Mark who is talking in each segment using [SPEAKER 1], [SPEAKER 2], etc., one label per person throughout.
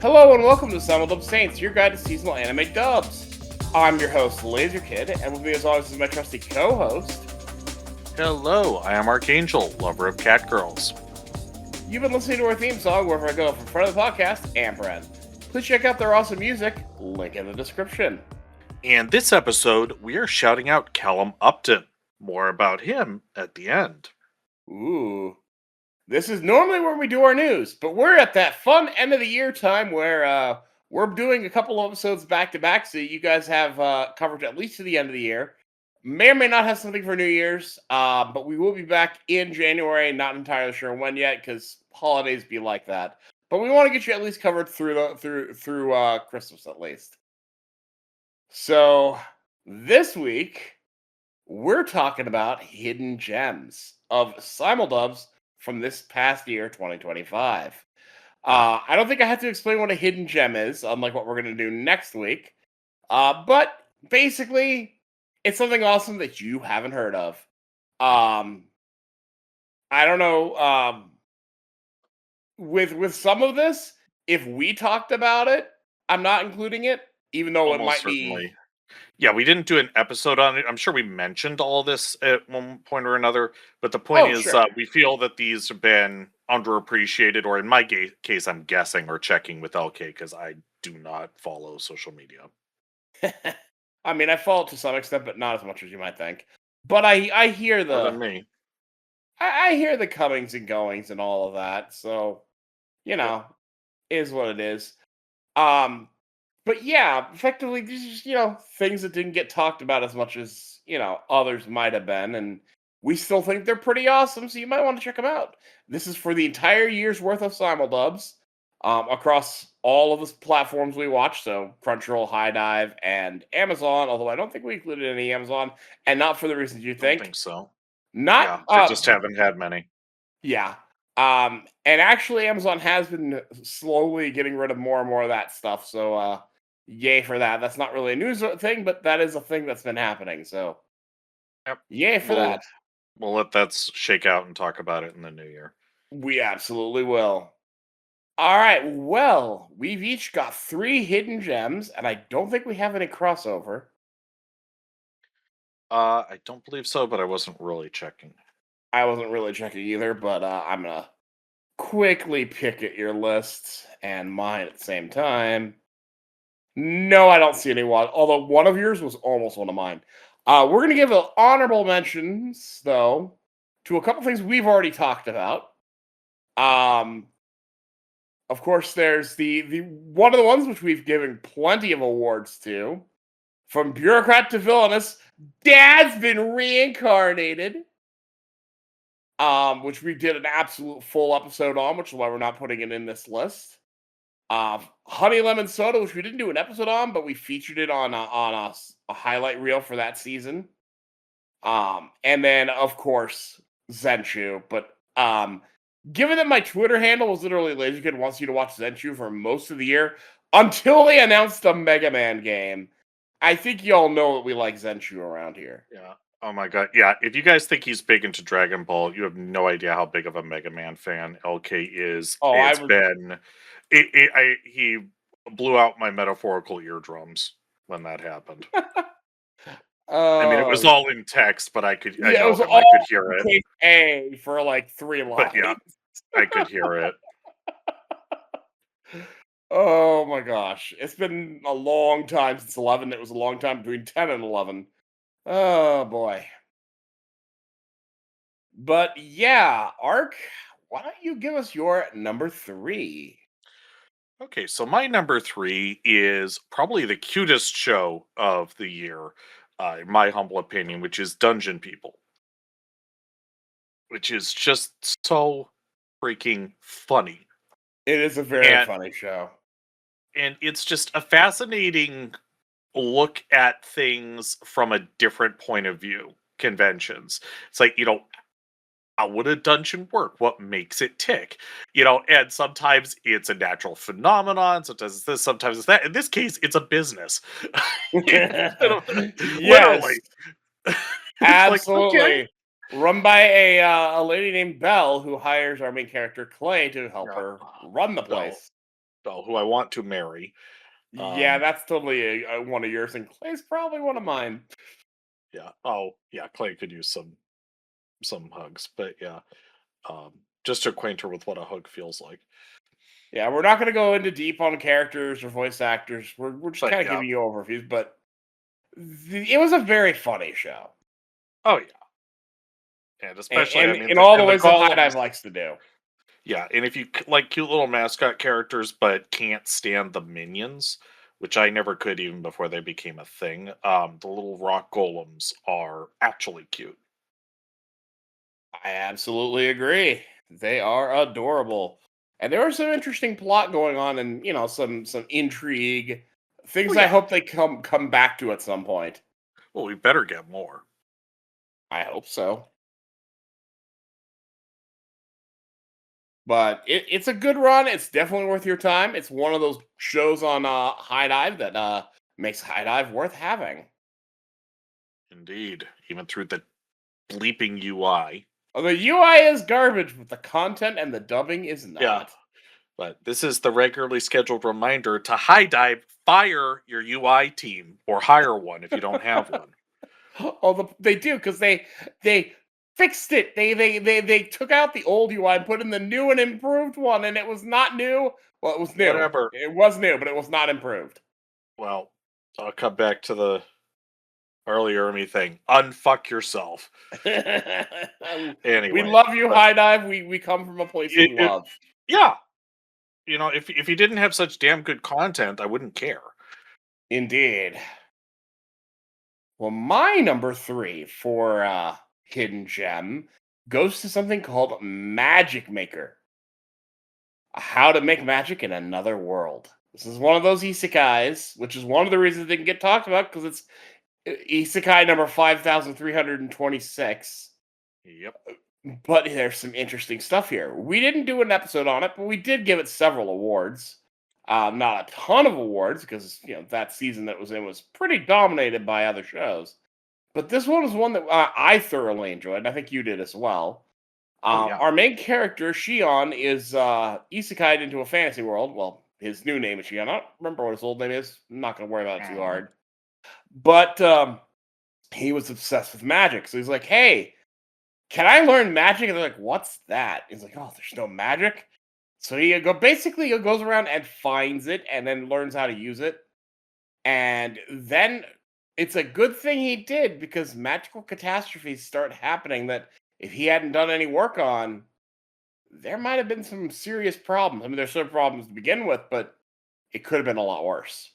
[SPEAKER 1] Hello and welcome to Simuldub Saints, your guide to seasonal anime dubs. I'm your host, Laser Kid, and with me as always is my trusty co-host.
[SPEAKER 2] Hello, I am Archangel, lover of cat girls.
[SPEAKER 1] You've been listening to our theme song, Wherever I Go, from front of the podcast, Ampren. Please check out their awesome music, link in the description.
[SPEAKER 2] And this episode, we are shouting out Callum Upton. More about him at the end.
[SPEAKER 1] Ooh. This is normally where we do our news, but we're at that fun end of the year time where we're doing a couple of episodes back to back, so you guys have coverage at least to the end of the year. May or may not have something for New Year's, but we will be back in January. Not entirely sure when yet, because holidays be like that. But we want to get you at least covered through Christmas at least. So this week we're talking about hidden gems of Simuldubs from this past year, 2025. I don't think I have to explain what a hidden gem is, unlike what we're going to do next week. But basically, it's something awesome that you haven't heard of. I don't know. With some of this, if we talked about it, I'm not including it, even though
[SPEAKER 2] Almost
[SPEAKER 1] it might
[SPEAKER 2] certainly.
[SPEAKER 1] be.
[SPEAKER 2] Yeah, we didn't do an episode on it. I'm sure we mentioned all this at one point or another, but the point is
[SPEAKER 1] Sure.
[SPEAKER 2] we feel that these have been underappreciated, or in my case, I'm guessing or checking with LK because I do not follow social media.
[SPEAKER 1] I mean, I follow it to some extent, but not as much as you might think. But I hear
[SPEAKER 2] More than
[SPEAKER 1] the
[SPEAKER 2] me.
[SPEAKER 1] I hear the comings and goings and all of that. So, is what it is. But yeah, effectively, these are things that didn't get talked about as much as others might have been, and we still think they're pretty awesome. So you might want to check them out. This is for the entire year's worth of Simuldubs, across all of the platforms we watch. So Crunchyroll, High Dive, and Amazon. Although I don't think we included any Amazon, and not for the reasons you
[SPEAKER 2] Don't
[SPEAKER 1] think.
[SPEAKER 2] think so.
[SPEAKER 1] Not
[SPEAKER 2] Yeah, they just haven't had many.
[SPEAKER 1] yeah. And actually Amazon has been slowly getting rid of more and more of that stuff. So yay for that. That's not really a news thing, but that is a thing that's been happening. So
[SPEAKER 2] Yep.
[SPEAKER 1] yay for
[SPEAKER 2] We'll
[SPEAKER 1] that.
[SPEAKER 2] we'll let that shake out and talk about it in the new year.
[SPEAKER 1] We absolutely will. All right. Well, we've each got 3 hidden gems, and I don't think we have any crossover.
[SPEAKER 2] I don't believe so, but I wasn't really checking.
[SPEAKER 1] I wasn't really checking either, but I'm gonna quickly pick at your list and mine at the same time. No, I don't see anyone. Although one of yours was almost one of mine. We're going to give honorable mentions, though, to a couple things we've already talked about. Um, of course, there's the one of the ones which we've given plenty of awards to, from Bureaucrat to Villainess. Dad's been reincarnated. Which we did an absolute full episode on, which is why we're not putting it in this list. Honey Lemon Soda, which we didn't do an episode on, but we featured it on a highlight reel for that season. And then of course Zenshu. But given that my Twitter handle was literally LaserKid wants you to watch Zenshu for most of the year until they announced the Mega Man game, I think y'all know that we like Zenshu around here.
[SPEAKER 2] Yeah. Oh my god. Yeah. If you guys think he's big into Dragon Ball, you have no idea how big of a Mega Man fan LK is.
[SPEAKER 1] Oh, I
[SPEAKER 2] It's
[SPEAKER 1] was.
[SPEAKER 2] been. He blew out my metaphorical eardrums when that happened. I mean, it was all in text, but I
[SPEAKER 1] Yeah, it
[SPEAKER 2] know
[SPEAKER 1] was
[SPEAKER 2] him.
[SPEAKER 1] all
[SPEAKER 2] I could hear it.
[SPEAKER 1] case A for like 3
[SPEAKER 2] But yeah,
[SPEAKER 1] lines.
[SPEAKER 2] I could hear it.
[SPEAKER 1] Oh my gosh. It's been a long time since 11. It was a long time between 10 and 11. Oh boy. But yeah, Ark, why don't you give us your number 3?
[SPEAKER 2] Okay, so my number 3 is probably the cutest show of the year, in my humble opinion, which is Dungeon People, which is just so freaking funny.
[SPEAKER 1] It is a very
[SPEAKER 2] And
[SPEAKER 1] funny show.
[SPEAKER 2] and it's just a fascinating look at things from a different point of view. Conventions. It's like, how would a dungeon work? What makes it tick? And sometimes it's a natural phenomenon, sometimes it's this, sometimes it's that. In this case, it's a business.
[SPEAKER 1] Yes,
[SPEAKER 2] Literally. It's like, okay.
[SPEAKER 1] absolutely. Run by a lady named Belle who hires our main character Clay to help
[SPEAKER 2] Yeah.
[SPEAKER 1] her run the
[SPEAKER 2] Belle.
[SPEAKER 1] place.
[SPEAKER 2] who I want to marry.
[SPEAKER 1] Yeah, that's totally one of yours, and Clay's probably one of mine.
[SPEAKER 2] Yeah. Oh, yeah. Clay could use some hugs, but yeah, um, just to acquaint her with what a hug feels like.
[SPEAKER 1] Yeah, we're not going to go into deep on characters or voice actors. We're just
[SPEAKER 2] But
[SPEAKER 1] kind of
[SPEAKER 2] yeah.
[SPEAKER 1] giving you overviews, but it was a very funny show,
[SPEAKER 2] Oh yeah. And especially, I
[SPEAKER 1] and
[SPEAKER 2] mean,
[SPEAKER 1] in all the
[SPEAKER 2] and the
[SPEAKER 1] ways that High Dive
[SPEAKER 2] golems.
[SPEAKER 1] likes to do.
[SPEAKER 2] Yeah, and if you like cute little mascot characters, but can't stand the minions, which I never could even before they became a thing, the little rock golems are actually cute.
[SPEAKER 1] I absolutely agree. They are adorable, and there was some interesting plot going on, and some intrigue,
[SPEAKER 2] Oh
[SPEAKER 1] things I
[SPEAKER 2] yeah.
[SPEAKER 1] hope they come back to at some point.
[SPEAKER 2] Well, we better get more.
[SPEAKER 1] I hope so. But it's a good run. It's definitely worth your time. It's one of those shows on High Dive that makes High Dive worth having.
[SPEAKER 2] Indeed, even through the bleeping UI.
[SPEAKER 1] The UI is garbage, but the content and the dubbing is
[SPEAKER 2] Yeah,
[SPEAKER 1] not.
[SPEAKER 2] but this is the regularly scheduled reminder to high dive, fire your UI team, or hire one if you don't have one.
[SPEAKER 1] They do because they fixed it. They took out the old UI and put in the new and improved one, and it was not new. Well, it was new.
[SPEAKER 2] Whatever.
[SPEAKER 1] It was new, but it was not improved.
[SPEAKER 2] Well, I'll come back to the earlier me thing. Unfuck yourself.
[SPEAKER 1] We
[SPEAKER 2] Anyway,
[SPEAKER 1] love you,
[SPEAKER 2] but
[SPEAKER 1] High Dive. We come from a place of
[SPEAKER 2] it
[SPEAKER 1] love.
[SPEAKER 2] yeah, if you didn't have such damn good content, I wouldn't care.
[SPEAKER 1] Indeed. Well, my number three for Hidden Gem goes to something called Magic Maker. How to make magic in another world. This is one of those isekais, which is one of the reasons they can get talked about because it's isekai number 5,326.
[SPEAKER 2] Yep.
[SPEAKER 1] But there's some interesting stuff here. We didn't do an episode on it, but we did give it several awards. Not a ton of awards because that season that was in was pretty dominated by other shows. But this one was one that I thoroughly enjoyed, and I think you did as well.
[SPEAKER 2] Oh yeah.
[SPEAKER 1] Our main character, Shion, is isekai'd into a fantasy world. Well, his new name is Shion. I don't remember what his old name is. I'm not going to worry about it too
[SPEAKER 2] Mhm.
[SPEAKER 1] hard. But he was obsessed with magic. So he's like, hey, can I learn magic? And they're like, what's that? He's like, oh, there's no magic. So he goes around and finds it and then learns how to use it. And then it's a good thing he did because magical catastrophes start happening that if he hadn't done any work on, there might have been some serious problems. I mean, there's some problems to begin with, but it could have been a lot worse.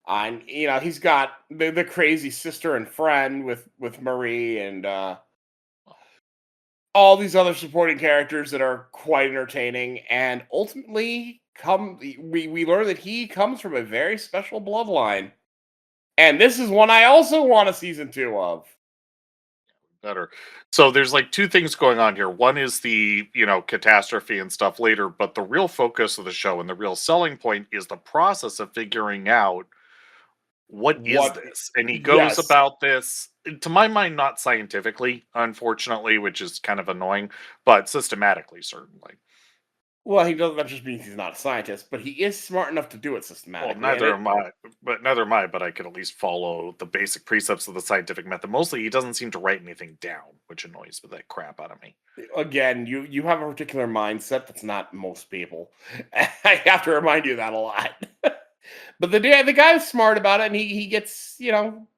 [SPEAKER 1] And he's got the crazy sister and friend with Marie and all these other supporting characters that are quite entertaining. And ultimately, we learn that he comes from a very special bloodline. And this is one I also want a season 2 of.
[SPEAKER 2] Better. So there's like two things going on here. One is the, catastrophe and stuff later, but the real focus of the show and the real selling point is the process of figuring out what is
[SPEAKER 1] What?
[SPEAKER 2] this? And he goes
[SPEAKER 1] Yes.
[SPEAKER 2] about this, to my mind, not scientifically, unfortunately, which is kind of annoying, but systematically, certainly.
[SPEAKER 1] Well, he doesn't. That just means he's not a scientist, but he is smart enough to do it
[SPEAKER 2] Well,
[SPEAKER 1] systematically. And
[SPEAKER 2] neither am I, but I can at least follow the basic precepts of the scientific method. Mostly, he doesn't seem to write anything down, which annoys the crap out of me.
[SPEAKER 1] again, you have a particular mindset that's not most people. I have to remind you that a lot. But the guy's smart about it, and he gets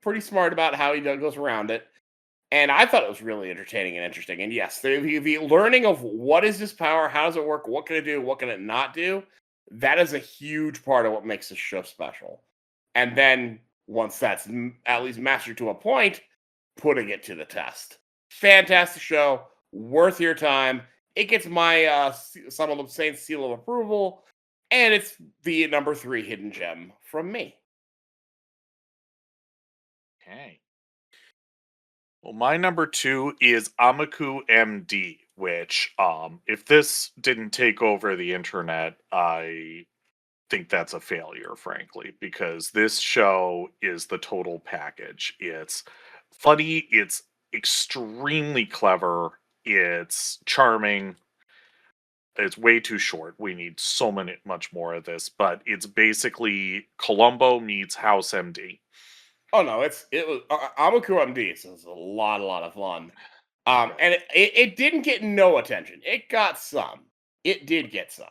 [SPEAKER 1] pretty smart about how he goes around it. And I thought it was really entertaining and interesting. And yes, the learning of what is this power, how does it work, what can it do, what can it not do, that is a huge part of what makes this show special. And then once that's at least mastered to a point, putting it to the test. Fantastic show, worth your time. It gets my Simuldub Saints seal of approval, and it's the number 3 hidden gem from me.
[SPEAKER 2] Okay. Well, my number two is Ameku MD, which, if this didn't take over the internet, I think that's a failure, frankly, because this show is the total package. It's funny, it's extremely clever, it's charming. it's way too short. We need much more of this. But it's basically Columbo meets House MD.
[SPEAKER 1] Oh no, it was Ameku MD. So it's a lot of fun. And it didn't get no attention. It got some. It did get some.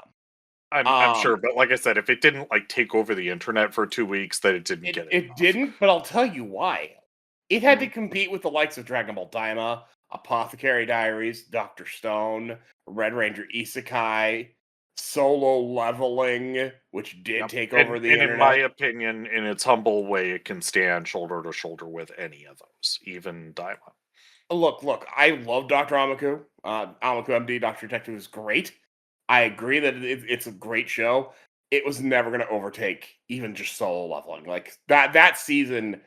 [SPEAKER 2] I'm sure, but like I said, if it didn't like take over the internet for 2 weeks, then it didn't get
[SPEAKER 1] It
[SPEAKER 2] enough.
[SPEAKER 1] didn't, but I'll tell you why. It had to
[SPEAKER 2] Mhm.
[SPEAKER 1] compete with the likes of Dragon Ball Daima, Apothecary Diaries, Doctor Stone, Red Ranger Isekai, Solo Leveling, which did
[SPEAKER 2] Yep.
[SPEAKER 1] take over the
[SPEAKER 2] And in my
[SPEAKER 1] internet.
[SPEAKER 2] opinion, in its humble way, it can stand shoulder to shoulder with any of those, even Daima.
[SPEAKER 1] Look, I love Dr. Ameku. Ameku MD, Dr. Detective is great. I agree that it's a great show. It was never going to overtake even just Solo Leveling. Like that season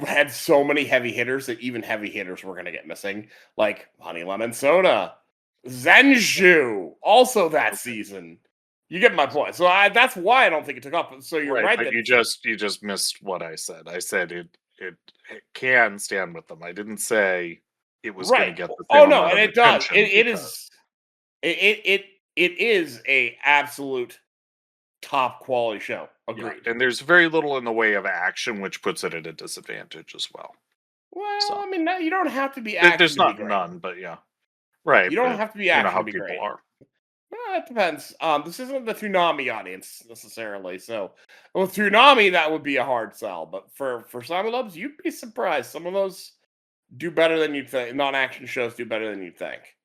[SPEAKER 1] had so many heavy hitters that even heavy hitters were going to get missing, like Honey Lemon Soda, Zenshu, also that
[SPEAKER 2] Okay.
[SPEAKER 1] season. You get my point. So that's why I don't think it took off. So you're
[SPEAKER 2] Right,
[SPEAKER 1] right
[SPEAKER 2] but
[SPEAKER 1] that
[SPEAKER 2] you just missed what I said. I said it can stand with them. I didn't say it was going to
[SPEAKER 1] right.
[SPEAKER 2] get the
[SPEAKER 1] Oh
[SPEAKER 2] same
[SPEAKER 1] no,
[SPEAKER 2] amount
[SPEAKER 1] and
[SPEAKER 2] of
[SPEAKER 1] it does.
[SPEAKER 2] attention
[SPEAKER 1] It
[SPEAKER 2] because
[SPEAKER 1] is it is a absolute top quality show.
[SPEAKER 2] yeah,
[SPEAKER 1] Agreed.
[SPEAKER 2] and there's very little in the way of action, which puts it at a disadvantage as well.
[SPEAKER 1] Well,
[SPEAKER 2] So
[SPEAKER 1] I mean, no, you don't have to be action
[SPEAKER 2] there's
[SPEAKER 1] to be
[SPEAKER 2] not
[SPEAKER 1] great.
[SPEAKER 2] none, but yeah, right.
[SPEAKER 1] You don't
[SPEAKER 2] But
[SPEAKER 1] have to be
[SPEAKER 2] you know
[SPEAKER 1] action
[SPEAKER 2] how
[SPEAKER 1] to be
[SPEAKER 2] people
[SPEAKER 1] great.
[SPEAKER 2] are.
[SPEAKER 1] Well, it depends. This isn't the Toonami audience necessarily. So, with Toonami, that would be a hard sell. But for Simuldubs, you'd be surprised. Some of those do better than you'd think. Non-action shows do better than you'd think.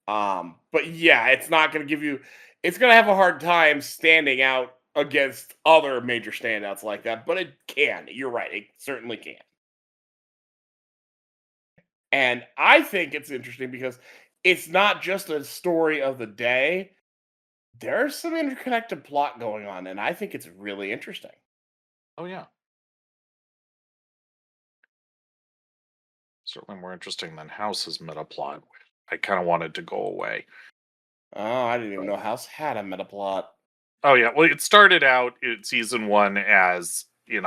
[SPEAKER 1] But yeah, it's not going to give you. It's going to have a hard time standing out against other major standouts like that. But it can. You're right. It certainly can. And I think it's interesting because it's not just a story of the day. There's some interconnected plot going on, and I think it's really interesting.
[SPEAKER 2] Oh yeah, certainly more interesting than House's meta plot. I kind of wanted to go away.
[SPEAKER 1] Oh, I didn't even know House had a meta plot.
[SPEAKER 2] Oh yeah, well, it started out in season one as it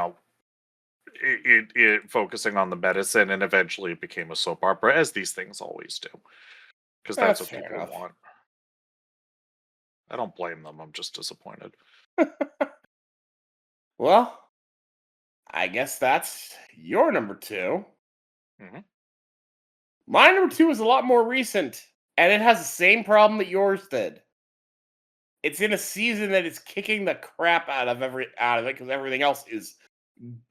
[SPEAKER 2] focusing on the medicine, and eventually it became a soap opera, as these things always do, because that's
[SPEAKER 1] That's
[SPEAKER 2] what
[SPEAKER 1] fair
[SPEAKER 2] people
[SPEAKER 1] enough.
[SPEAKER 2] want. I don't blame them. I'm just disappointed.
[SPEAKER 1] Well, I guess that's your number two.
[SPEAKER 2] Hmm.
[SPEAKER 1] My number two is a lot more recent, and it has the same problem that yours did. It's in a season that is kicking the crap out of it because everything else is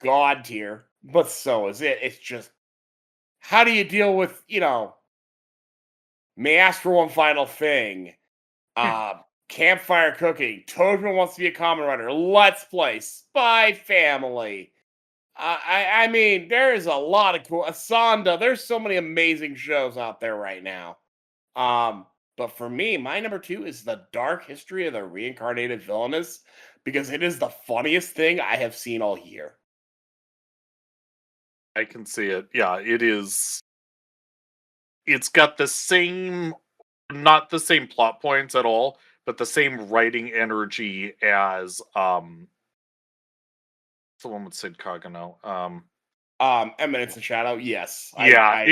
[SPEAKER 1] god tier, but so is it. It's just how do you deal with may ask for one final thing. Uh, Campfire cooking. Toadman wants to be a common writer. Let's play Spy Family. I mean, there is a lot of cool. Asanda. There's so many amazing shows out there right now. Um, but for me, my number two is the dark history of the reincarnated villainess because it is the funniest thing I have seen all year.
[SPEAKER 2] I can see it. Yeah, it is. It's got the same, not the same plot points at all, but the same writing energy as the one with Sid Kagano.
[SPEAKER 1] Eminence and Shadow. Yes,
[SPEAKER 2] Yeah,
[SPEAKER 1] I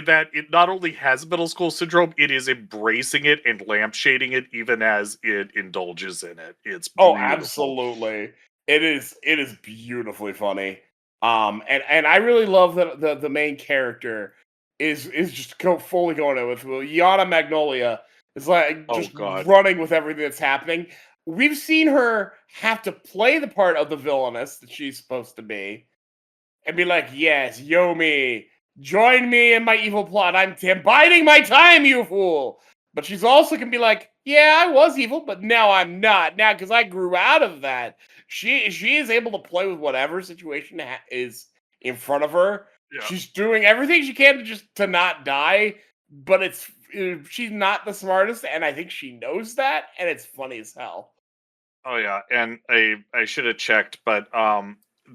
[SPEAKER 2] that it not only has middle school syndrome, it is embracing it and lampshading it even as it indulges in it. It's
[SPEAKER 1] Oh,
[SPEAKER 2] beautiful.
[SPEAKER 1] absolutely. It is beautifully funny. And I really love that the main character is just fully going in with Yana Magnolia is like
[SPEAKER 2] Oh
[SPEAKER 1] just
[SPEAKER 2] God,
[SPEAKER 1] running with everything that's happening. We've seen her have to play the part of the villainess that she's supposed to be and be like, "Yes, Yomi, join me in my evil plot. I'm biding my time, you fool." But she's also can be like, "Yeah, I was evil, but now I'm not. Now because I grew out of that." She is able to play with whatever situation is in front of her.
[SPEAKER 2] yeah.
[SPEAKER 1] She's doing everything she can to not die, but she's not the smartest, and I think she knows that, and it's funny as hell.
[SPEAKER 2] Oh yeah, and I should have checked, but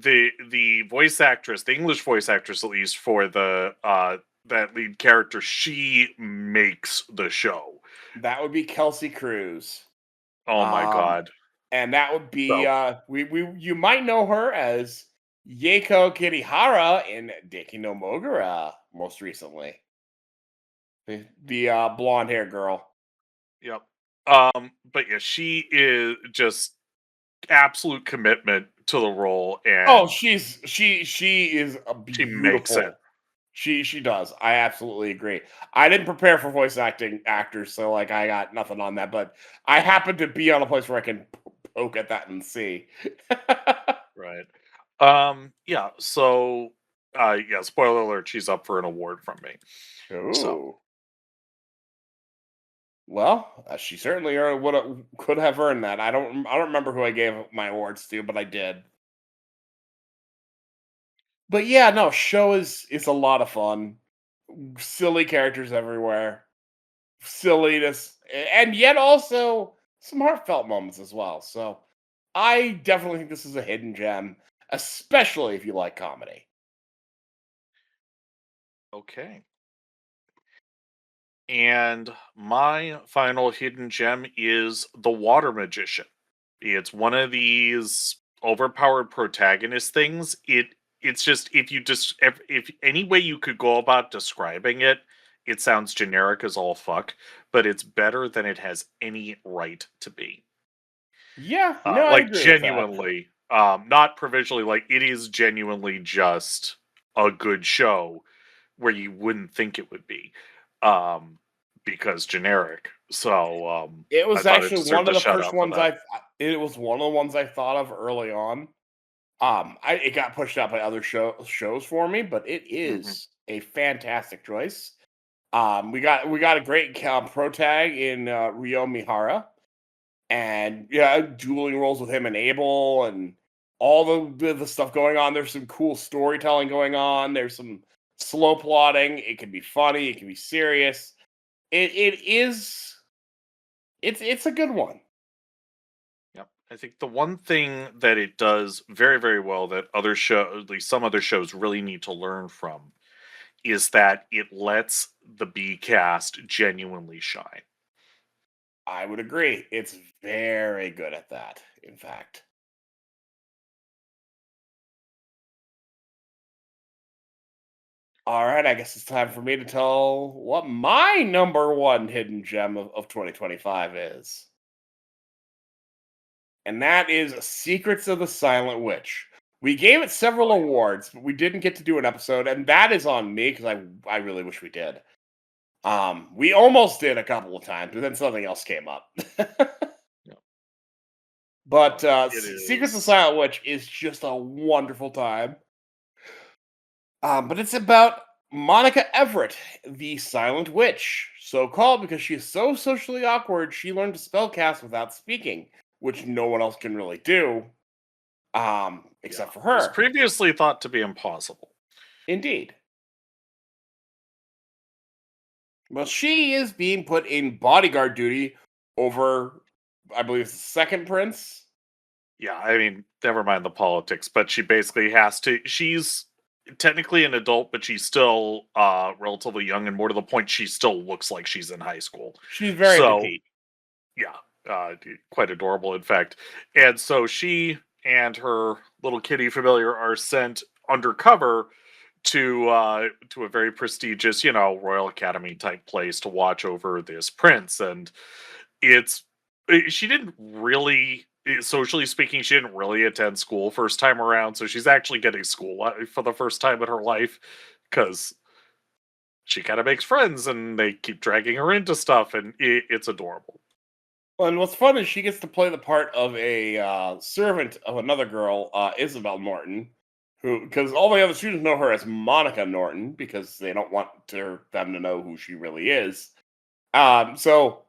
[SPEAKER 2] the voice actress, the English voice actress at least for the that lead character, she makes the show.
[SPEAKER 1] That would be Kelsey Cruz.
[SPEAKER 2] Oh my
[SPEAKER 1] Um,
[SPEAKER 2] God.
[SPEAKER 1] and that would be
[SPEAKER 2] So
[SPEAKER 1] we you might know her as Yeiko Kirihara in Deki no Mogura most recently. The blonde hair girl.
[SPEAKER 2] Yep. But yeah, she is just absolute commitment to the role,
[SPEAKER 1] Oh,
[SPEAKER 2] and
[SPEAKER 1] she is a
[SPEAKER 2] she makes it.
[SPEAKER 1] beautiful. She does. I absolutely agree. I didn't prepare for voice acting actors, so like I got nothing on that. But I happen to be on a place where I can poke at that and see.
[SPEAKER 2] Right. Yeah, so yeah, spoiler alert, she's up for an award from me. So
[SPEAKER 1] Ooh. Well, she certainly would could have earned that. I don't remember who I gave my awards to, but I did. But yeah, no, show is a lot of fun. Silly characters everywhere, silliness, and yet also some heartfelt moments as well. So I definitely think this is a hidden gem, especially if you like comedy.
[SPEAKER 2] okay. And my final hidden gem is the water magician. It's one of these overpowered protagonist things. It's just if any way you could go about describing it, it sounds generic as all fuck, but it's better than it has any right to be.
[SPEAKER 1] Yeah, no, I
[SPEAKER 2] Like
[SPEAKER 1] agree with that.
[SPEAKER 2] genuinely, not provisionally. Like it is genuinely just a good show where you wouldn't think it would be, um, because generic. So
[SPEAKER 1] It
[SPEAKER 2] I
[SPEAKER 1] was
[SPEAKER 2] thought it
[SPEAKER 1] actually one
[SPEAKER 2] deserved
[SPEAKER 1] of
[SPEAKER 2] a
[SPEAKER 1] the
[SPEAKER 2] shout
[SPEAKER 1] first
[SPEAKER 2] out for
[SPEAKER 1] ones
[SPEAKER 2] that.
[SPEAKER 1] I. It was one of the ones I thought of early on. It got pushed out by other shows for me, but it
[SPEAKER 2] Hmm.
[SPEAKER 1] is a fantastic choice. We got a great pro tag in Ryo Mihara, and yeah, dueling roles with him and Abel, and all the stuff going on. There's some cool storytelling going on. There's some slow plotting. It can be funny. It can be serious. It is. It's a good one.
[SPEAKER 2] Yep. I think the one thing that it does very, very well that other shows, at least some other shows, really need to learn from is that it lets the B cast genuinely shine.
[SPEAKER 1] I would agree. It's very good at that. In fact. All right, I guess it's time for me to tell what my number one hidden gem of 2025 is. And that is Secrets of the Silent Witch. We gave it several
[SPEAKER 2] Oh yeah.
[SPEAKER 1] awards, but we didn't get to do an episode, and that is on me because I really wish we did. We almost did a couple of times, but then something else came up.
[SPEAKER 2] Yeah. Oh
[SPEAKER 1] But
[SPEAKER 2] yeah. It
[SPEAKER 1] Secrets of the
[SPEAKER 2] is.
[SPEAKER 1] Silent Witch is just a wonderful time. But it's about Monica Everett, the Silent Witch, so called because she is so socially awkward she learned to spellcast without speaking, which no one else can really do,
[SPEAKER 2] Yeah.
[SPEAKER 1] except for
[SPEAKER 2] Was
[SPEAKER 1] her.
[SPEAKER 2] previously thought to be impossible.
[SPEAKER 1] Indeed. Well, she is being put in bodyguard duty over, I believe, it's the second prince.
[SPEAKER 2] Yeah, I mean, never mind the politics, but she basically has to. She's technically an adult, but she's still relatively young, and more to the point, she still looks like she's in high school.
[SPEAKER 1] She's very
[SPEAKER 2] So
[SPEAKER 1] petite.
[SPEAKER 2] yeah, quite adorable, in fact. And so she and her little kitty familiar are sent undercover to a very prestigious, Royal Academy type place to watch over this prince, and it's she didn't really socially speaking she didn't really attend school first time around, so she's actually getting school for the first time in her life because she kind of makes friends and they keep dragging her into stuff, and it's adorable.
[SPEAKER 1] And what's fun is she gets to play the part of a servant of another girl, Isabel Norton, who because all the other students know her as Monica Norton because they don't want them to know who she really is. So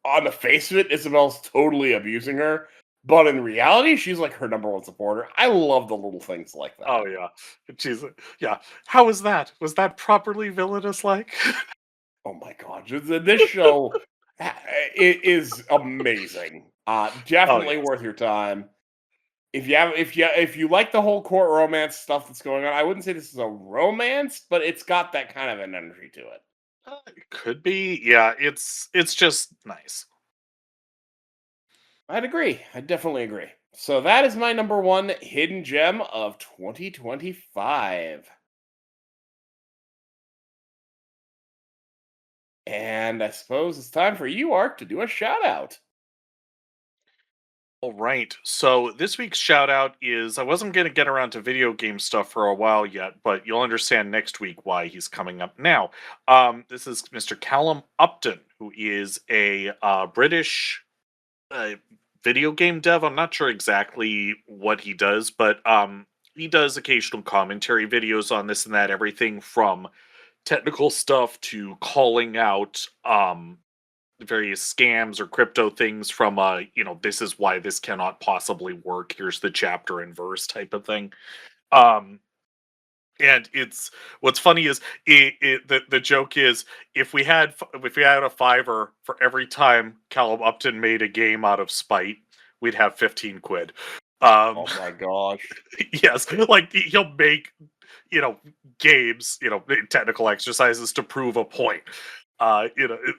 [SPEAKER 1] on the face of it, Isabel's totally abusing her, but in reality, she's like her number one supporter. I love the little things like
[SPEAKER 2] Oh
[SPEAKER 1] that.
[SPEAKER 2] yeah, she's yeah. How was that? Was that properly villainous like?
[SPEAKER 1] Oh my god, this show it is amazing.
[SPEAKER 2] Oh
[SPEAKER 1] Definitely
[SPEAKER 2] yes.
[SPEAKER 1] worth your time. If you like the whole court romance stuff that's going on, I wouldn't say this is a romance, but it's got that kind of an energy to it.
[SPEAKER 2] It could be. Yeah, it's just nice.
[SPEAKER 1] I'd agree. I definitely agree. So that is my number one hidden gem of 2025. And I suppose it's time for you, Ark, to do a shout out.
[SPEAKER 2] All right. So this week's shout out is I wasn't going to get around to video game stuff for a while yet, but you'll understand next week why he's coming up now. This is Mr. Callum Upton, who is a British video game dev. I'm not sure exactly what he does, but he does occasional commentary videos on this and that, everything from technical stuff to calling out various scams or crypto things from this is why this cannot possibly work, here's the chapter and verse type of thing. And it's what's funny is the joke is if we had a $5 for every time Callum Upton made a game out of spite, we'd have 15 quid.
[SPEAKER 1] Oh my gosh.
[SPEAKER 2] Yes, like he'll make games, technical exercises to prove a point.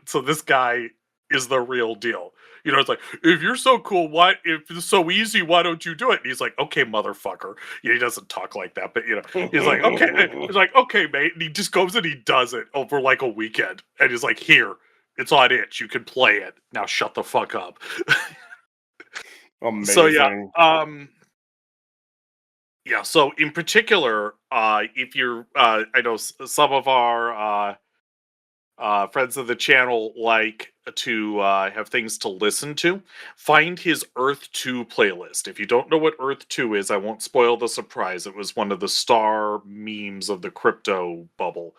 [SPEAKER 2] So this guy is the real deal. It's like, if you're so cool, if it's so easy, why don't you do it? And he's like, okay, motherfucker. He doesn't talk like that, but he's like, okay. He's like, okay, mate. And he just goes and he does it over like a weekend. And he's like, here, it's on itch. You can play it. Now shut the fuck up.
[SPEAKER 1] Amazing.
[SPEAKER 2] So yeah, so in particular, if you're, I know some of our friends of the channel like to have things to listen to, find his Earth 2 playlist. If you don't know what Earth 2 is, I won't spoil the surprise. It was one of the star memes of the crypto bubble.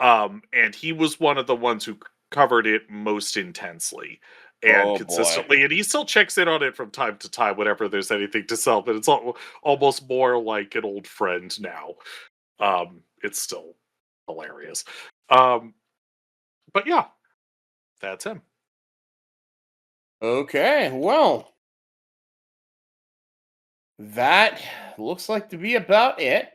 [SPEAKER 2] And he was one of the ones who covered it most intensely and consistently.
[SPEAKER 1] Boy.
[SPEAKER 2] And he still checks in on it from time to time whenever there's anything to sell, but it's almost more like an old friend now. It's still hilarious. But yeah, that's him.
[SPEAKER 1] Okay, well, that looks like to be about it.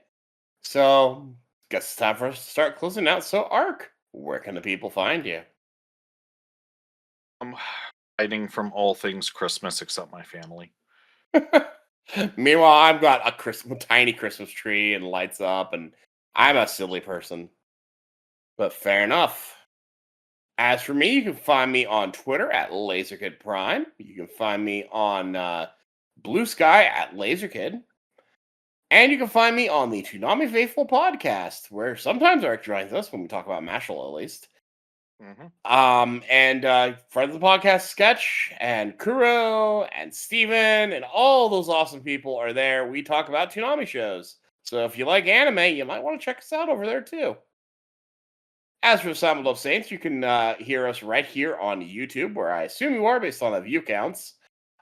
[SPEAKER 1] So, guess it's time for us to start closing out. So, Ark, where can the people find you?
[SPEAKER 2] I'm hiding from all things Christmas except my family.
[SPEAKER 1] Meanwhile, I've got a tiny Christmas tree and lights up, and I'm a silly person. But fair enough. As for me, you can find me on Twitter at LaserKidPrime. You can find me on Blue Sky at LaserKid. And you can find me on the Toonami Faithful podcast, where sometimes Eric joins us when we talk about Mashal, at least. And friends of the podcast, Sketch and Kuro and Steven and all those awesome people are there. We talk about Toonami shows. So if you like anime, you might want to check us out over there too. As for Simuldub Saints, you can hear us right here on YouTube, where I assume you are based on the view counts.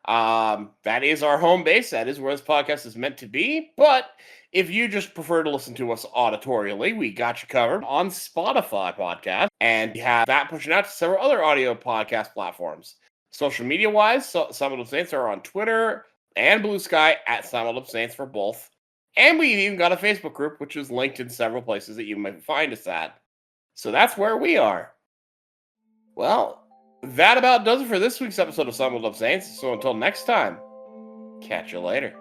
[SPEAKER 1] That is our home base. That is where this podcast is meant to be. But if you just prefer to listen to us auditorially, we got you covered on Spotify podcast, and you have that pushing out to several other audio podcast platforms. Social media wise, Simuldub Saints are on Twitter and Blue Sky at Simuldub Saints for both. And we've even got a Facebook group, which is linked in several places that you might find us at. So that's where we are. Well, that about does it for this week's episode of Simuldub Saints. So until next time, catch you later.